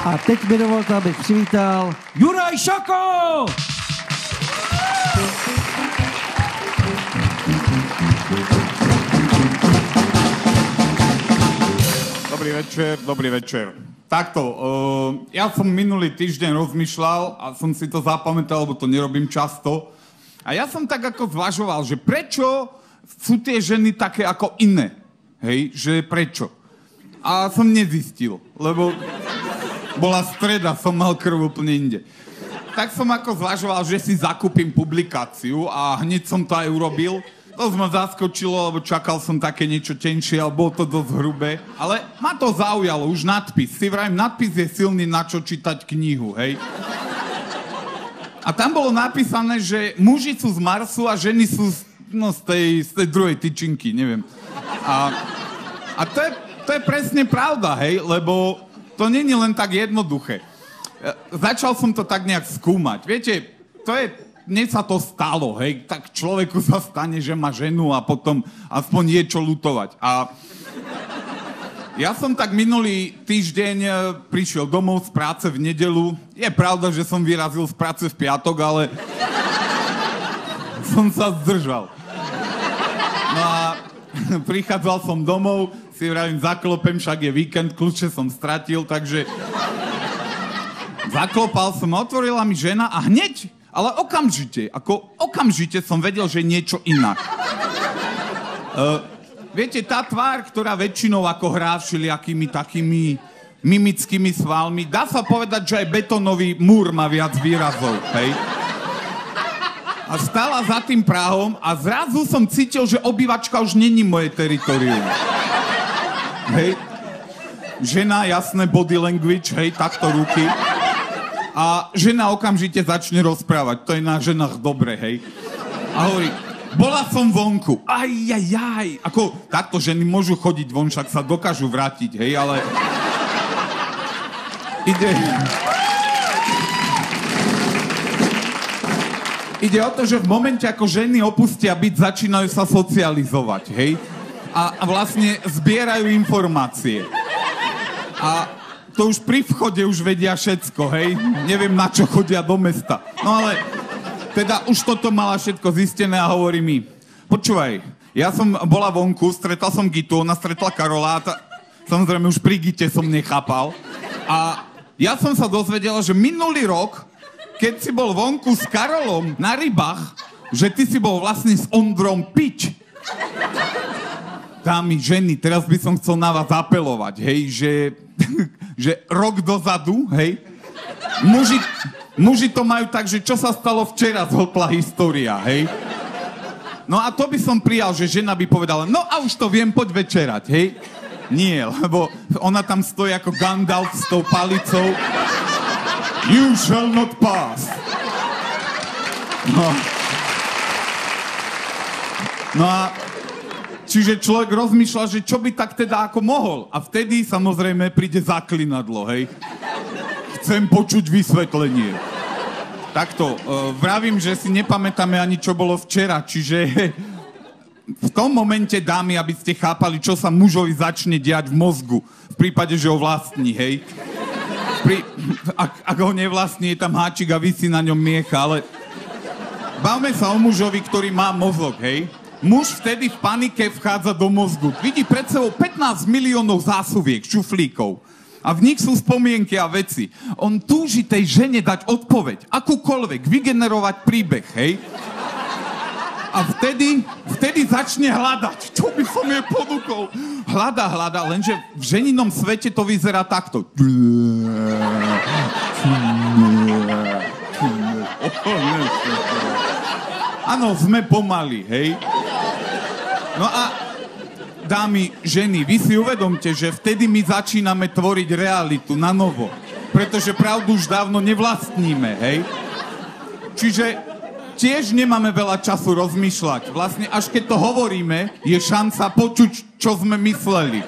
A teď mi dovolte, abych přivítal Juraj Šako! Dobrý večer. Takto, ja som minulý týždeň rozmýšľal a som si to zapamätal, lebo to nerobím často. A ja som tak ako zvažoval, že prečo sú tie ženy také ako iné? Hej, že prečo? A som nezistil, lebo bola streda, som mal krv úplne inde. Tak som ako zvažoval, že si zakúpim publikáciu a hneď som to aj urobil. To ma zaskočilo, lebo čakal som také niečo tenšie, ale bolo to dosť hrubé. Ale ma to zaujalo, už nadpis. Si vrajím, nadpis je silný, na čo čítať knihu, hej? A tam bolo napísané, že muži sú z Marsu a ženy sú z tej druhej tyčinky, neviem. A to je presne pravda, hej? Lebo to nie je len tak jednoduché. Začal som to tak nejak skúmať. Viete, mne sa to stalo, hej, tak človeku sa stane, že má ženu a potom aspoň je čo ľutovať. A ja som tak minulý týždeň prišiel domov z práce v nedeľu. Je pravda, že som vyrazil z práce v piatok, ale som sa zdržal. No a prichádzal som domov, si vravím, zaklopem, však je víkend, kľúče som stratil, takže zaklopal som, otvorila mi žena a hneď, ale okamžite som vedel, že je niečo inak. Viete, tá tvár, ktorá väčšinou ako hrá všelijakými takými mimickými svalmi, dá sa povedať, že aj betónový múr má viac výrazov, hej? A stála za tým prahom a zrazu som cítil, že obývačka už není moje teritorium. Hej? Žena, jasné, body language, hej, takto ruky. A žena okamžite začne rozprávať. To je na ženách dobre, hej. A hovorí, bola som vonku. Ako, takto ženy môžu chodiť von, však sa dokážu vrátiť, hej, ale... Ide o to, že v momente, ako ženy opustia byt, začínajú sa socializovať, hej. A vlastne zbierajú informácie. A to už pri vchode už vedia všetko, hej? Neviem, na čo chodia do mesta. No ale, teda už toto mala všetko zistené a hovorí mi, počúvaj, ja som bola vonku, stretla som Gitu, ona stretla Karola, samozrejme už pri Gite som nechápal. A ja som sa dozvedela, že minulý rok, keď si bol vonku s Karolom na rybách, že ty si bol vlastne s Ondrom pič. Dámy, ženy, teraz by som chcel na vás apelovať, hej, že rok dozadu, hej, muži to majú tak, že čo sa stalo včera, zhltla história, hej. No a to by som prijal, že žena by povedala, no a už to viem, poď večerať, hej. Nie, lebo ona tam stojí ako Gandalf s tou palicou. You shall not pass. No a čiže človek rozmýšľa, že čo by tak teda ako mohol. A vtedy samozrejme príde zaklinadlo, hej. Chcem počuť vysvetlenie. Takto, vravím, že si nepamätáme ani čo bolo včera, čiže v tom momente, dámy, aby ste chápali, čo sa mužovi začne diať v mozgu. V prípade, že ho vlastní, hej. Ak ho nevlastní, je tam háčik a visí na ňom miecha, ale bavme sa o mužovi, ktorý má mozog, hej. Muž vtedy v panike vchádza do mozgu. Vidí pred sebou 15 miliónov zásuviek, šuflíkov. A v nich sú spomienky a veci. On túži tej žene dať odpoveď. Akúkoľvek. Vygenerovať príbeh, hej? A vtedy začne hľadať. Čo by som jej ponúkol? Hľada, lenže v ženinom svete to vyzerá takto. Áno, sme pomali, hej? No a dámy, ženy, vy si uvedomte, že vtedy my začíname tvoriť realitu na novo. Pretože pravdu už dávno nevlastníme, hej? Čiže tiež nemáme veľa času rozmýšľať. Vlastne až keď to hovoríme, je šanca počuť, čo sme mysleli.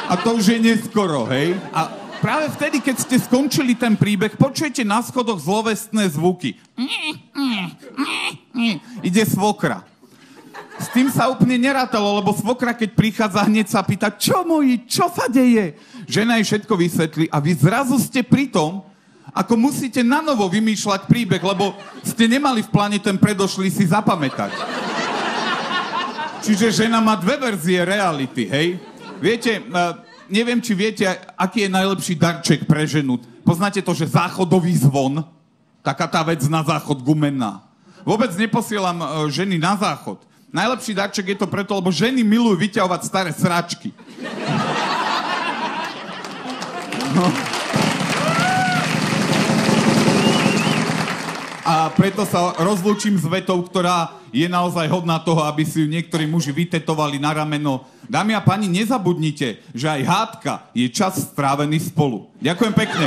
A to už je neskoro, hej? A práve vtedy, keď ste skončili ten príbeh, počujete na schodoch zlovestné zvuky. Ide svokra. s tým sa úplne nerátalo, lebo svokra, keď prichádza, hneď sa pýta, čo moji, čo sa deje? Žena jej všetko vysvetlí a vy zrazu ste pri tom, ako musíte nanovo vymýšľať príbeh, lebo ste nemali v pláne ten predošlý si zapamätať. Čiže žena má dve verzie reality, hej? Viete, neviem, či viete, aký je najlepší darček pre ženu. Poznáte to, že záchodový zvon? Taká tá vec na záchod gumená. Vôbec neposielam ženy na záchod. Najlepší darček je to preto, lebo ženy milujú vyťahovať staré sračky. No. A preto sa rozlúčim s vetou, ktorá je naozaj hodná toho, aby si ju niektorí muži vytetovali na rameno. Dámy a páni, nezabudnite, že aj hádka je čas strávený spolu. Ďakujem pekne.